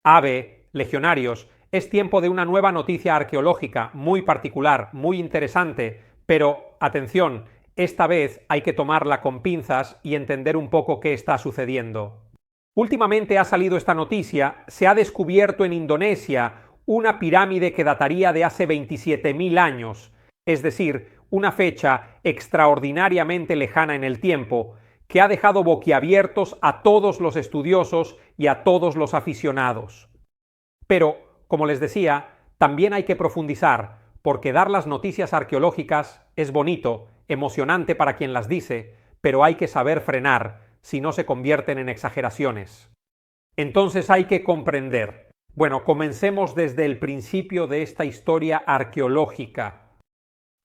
Ave, legionarios, es tiempo de una nueva noticia arqueológica muy particular, muy interesante, pero atención, esta vez hay que tomarla con pinzas y entender un poco qué está sucediendo. Últimamente ha salido esta noticia, se ha descubierto en Indonesia una pirámide que dataría de hace 27.000 años, es decir, una fecha extraordinariamente lejana en el tiempo, que ha dejado boquiabiertos a todos los estudiosos y a todos los aficionados. Pero, como les decía, también hay que profundizar, porque dar las noticias arqueológicas es bonito, emocionante para quien las dice, pero hay que saber frenar, si no se convierten en exageraciones. Entonces hay que comprender. Bueno, comencemos desde el principio de esta historia arqueológica.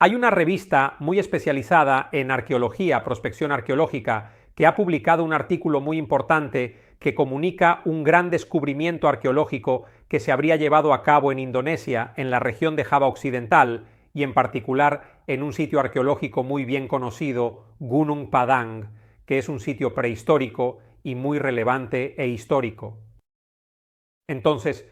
Hay una revista muy especializada en arqueología, prospección arqueológica, que ha publicado un artículo muy importante que comunica un gran descubrimiento arqueológico que se habría llevado a cabo en Indonesia, en la región de Java Occidental, y en particular en un sitio arqueológico muy bien conocido, Gunung Padang, que es un sitio prehistórico y muy relevante e histórico. Entonces,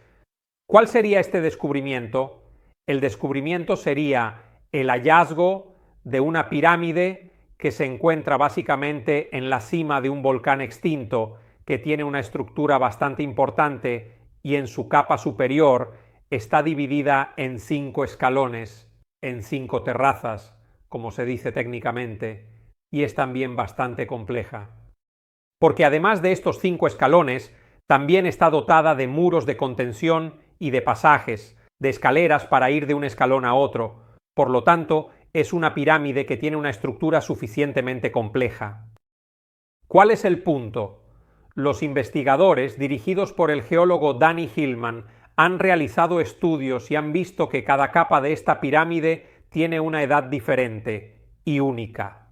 ¿cuál sería este descubrimiento? El descubrimiento sería el hallazgo de una pirámide que se encuentra básicamente en la cima de un volcán extinto que tiene una estructura bastante importante y en su capa superior está dividida en 5 escalones, en 5 terrazas, como se dice técnicamente, y es también bastante compleja. Porque además de estos 5 escalones, también está dotada de muros de contención y de pasajes, de escaleras para ir de un escalón a otro. Por lo tanto, es una pirámide que tiene una estructura suficientemente compleja. ¿Cuál es el punto? Los investigadores, dirigidos por el geólogo Danny Hillman, han realizado estudios y han visto que cada capa de esta pirámide tiene una edad diferente y única.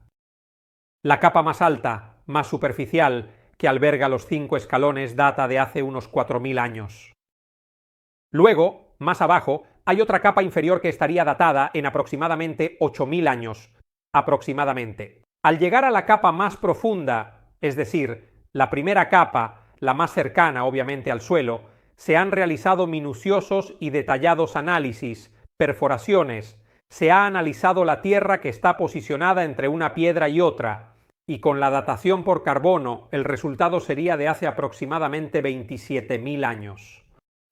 La capa más alta, más superficial, que alberga los 5 escalones, data de hace unos 4.000 años. Luego, más abajo, hay otra capa inferior que estaría datada en aproximadamente 8.000 años, aproximadamente. Al llegar a la capa más profunda, es decir, la primera capa, la más cercana obviamente al suelo, se han realizado minuciosos y detallados análisis, perforaciones, se ha analizado la tierra que está posicionada entre una piedra y otra, y con la datación por carbono el resultado sería de hace aproximadamente 27.000 años.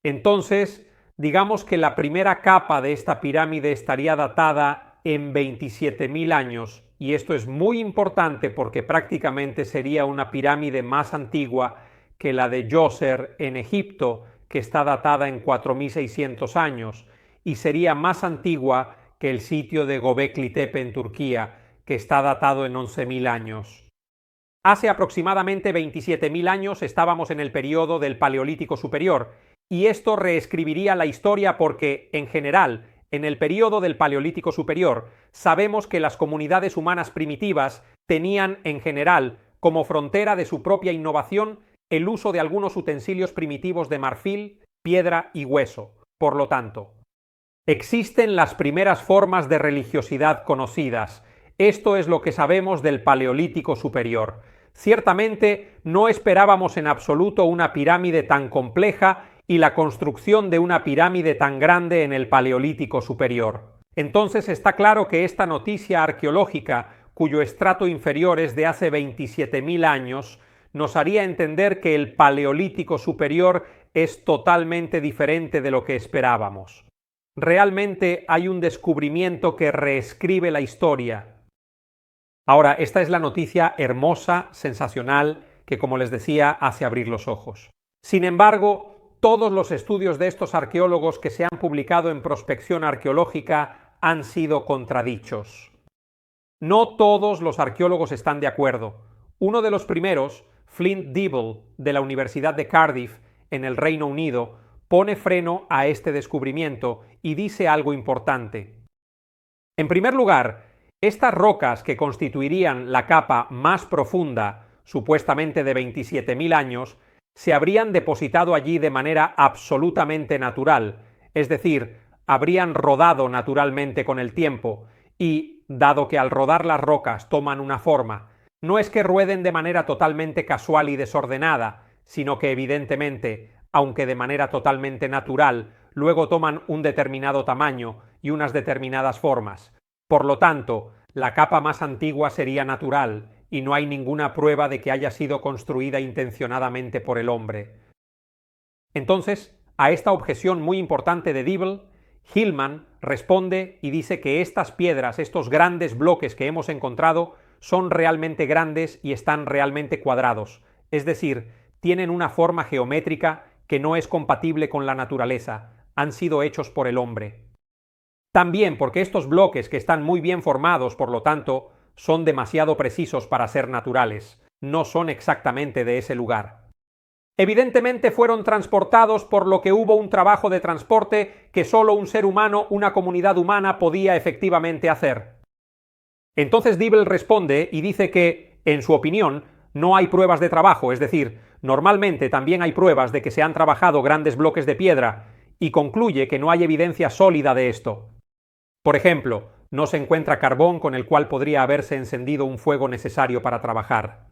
Entonces, digamos que la primera capa de esta pirámide estaría datada en 27.000 años, y esto es muy importante porque prácticamente sería una pirámide más antigua que la de Djoser en Egipto, que está datada en 4.600 años, y sería más antigua que el sitio de Göbekli Tepe en Turquía, que está datado en 11.000 años. Hace aproximadamente 27.000 años estábamos en el periodo del Paleolítico Superior, y esto reescribiría la historia porque, en general, en el periodo del Paleolítico Superior, sabemos que las comunidades humanas primitivas tenían, en general, como frontera de su propia innovación, el uso de algunos utensilios primitivos de marfil, piedra y hueso. Por lo tanto, existen las primeras formas de religiosidad conocidas. Esto es lo que sabemos del Paleolítico Superior. Ciertamente no esperábamos en absoluto una pirámide tan compleja y la construcción de una pirámide tan grande en el Paleolítico Superior. Entonces está claro que esta noticia arqueológica, cuyo estrato inferior es de hace 27.000 años, nos haría entender que el Paleolítico Superior es totalmente diferente de lo que esperábamos. Realmente hay un descubrimiento que reescribe la historia. Ahora, esta es la noticia hermosa, sensacional, que, como les decía, hace abrir los ojos. Sin embargo, todos los estudios de estos arqueólogos que se han publicado en prospección arqueológica han sido contradichos. No todos los arqueólogos están de acuerdo. Uno de los primeros, Flint Dibble, de la Universidad de Cardiff, en el Reino Unido, pone freno a este descubrimiento y dice algo importante. En primer lugar, estas rocas que constituirían la capa más profunda, supuestamente de 27.000 años, se habrían depositado allí de manera absolutamente natural, es decir, habrían rodado naturalmente con el tiempo, y, dado que al rodar las rocas toman una forma, no es que rueden de manera totalmente casual y desordenada, sino que evidentemente aunque de manera totalmente natural, luego toman un determinado tamaño y unas determinadas formas. Por lo tanto, la capa más antigua sería natural, y no hay ninguna prueba de que haya sido construida intencionadamente por el hombre. Entonces, a esta objeción muy importante de Dibble, Hillman responde y dice que estas piedras, estos grandes bloques que hemos encontrado, son realmente grandes y están realmente cuadrados, es decir, tienen una forma geométrica que no es compatible con la naturaleza, han sido hechos por el hombre. También porque estos bloques, que están muy bien formados, por lo tanto, son demasiado precisos para ser naturales, no son exactamente de ese lugar. Evidentemente fueron transportados por lo que hubo un trabajo de transporte que solo un ser humano, una comunidad humana, podía efectivamente hacer. Entonces Dibble responde y dice que, en su opinión, no hay pruebas de trabajo, es decir, normalmente también hay pruebas de que se han trabajado grandes bloques de piedra, y concluye que no hay evidencia sólida de esto. Por ejemplo, no se encuentra carbón con el cual podría haberse encendido un fuego necesario para trabajar.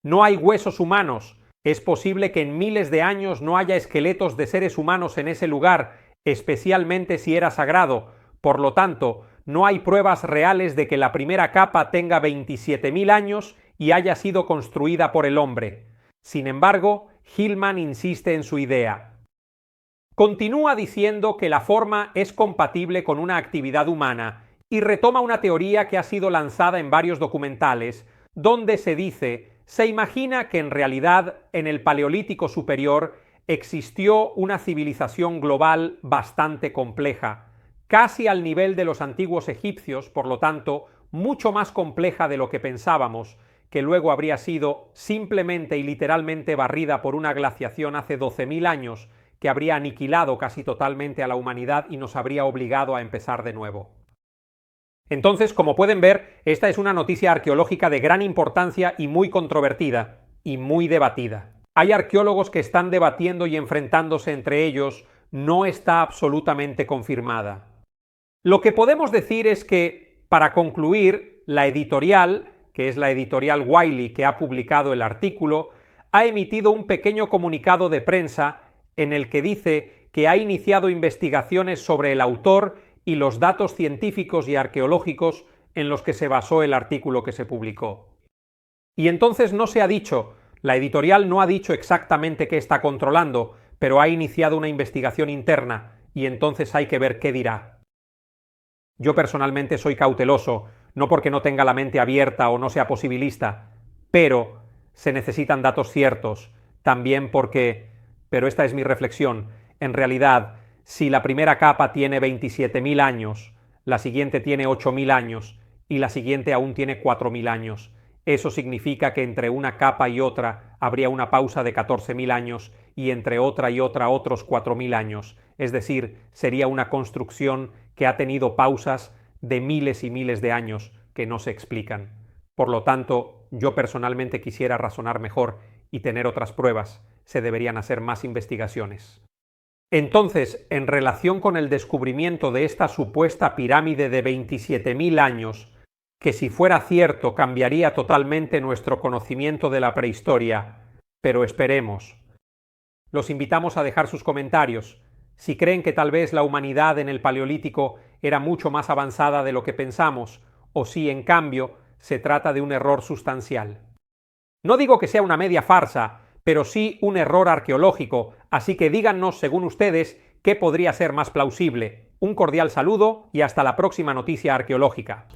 No hay huesos humanos. Es posible que en miles de años no haya esqueletos de seres humanos en ese lugar, especialmente si era sagrado. Por lo tanto, no hay pruebas reales de que la primera capa tenga 27.000 años y haya sido construida por el hombre. Sin embargo, Hillman insiste en su idea. Continúa diciendo que la forma es compatible con una actividad humana y retoma una teoría que ha sido lanzada en varios documentales, donde se imagina que en realidad en el Paleolítico superior existió una civilización global bastante compleja, casi al nivel de los antiguos egipcios, por lo tanto, mucho más compleja de lo que pensábamos, que luego habría sido simplemente y literalmente barrida por una glaciación hace 12.000 años, que habría aniquilado casi totalmente a la humanidad y nos habría obligado a empezar de nuevo. Entonces, como pueden ver, esta es una noticia arqueológica de gran importancia y muy controvertida, y muy debatida. Hay arqueólogos que están debatiendo y enfrentándose entre ellos, no está absolutamente confirmada. Lo que podemos decir es que, para concluir, la editorial, que es la editorial Wiley que ha publicado el artículo, ha emitido un pequeño comunicado de prensa en el que dice que ha iniciado investigaciones sobre el autor y los datos científicos y arqueológicos en los que se basó el artículo que se publicó. Y entonces no se ha dicho, la editorial no ha dicho exactamente qué está controlando, pero ha iniciado una investigación interna, y entonces hay que ver qué dirá. Yo personalmente soy cauteloso, no porque no tenga la mente abierta o no sea posibilista, pero se necesitan datos ciertos, también porque, pero esta es mi reflexión, en realidad, si la primera capa tiene 27.000 años, la siguiente tiene 8.000 años y la siguiente aún tiene 4.000 años, eso significa que entre una capa y otra habría una pausa de 14.000 años y entre otra y otra otros 4.000 años, es decir, sería una construcción que ha tenido pausas de miles y miles de años que no se explican. Por lo tanto, yo personalmente quisiera razonar mejor y tener otras pruebas. Se deberían hacer más investigaciones. Entonces, en relación con el descubrimiento de esta supuesta pirámide de 27.000 años, que si fuera cierto cambiaría totalmente nuestro conocimiento de la prehistoria, pero esperemos. Los invitamos a dejar sus comentarios. Si creen que tal vez la humanidad en el Paleolítico era mucho más avanzada de lo que pensamos, o si, en cambio, se trata de un error sustancial. No digo que sea una media farsa, pero sí un error arqueológico, así que díganos, según ustedes, qué podría ser más plausible. Un cordial saludo y hasta la próxima noticia arqueológica.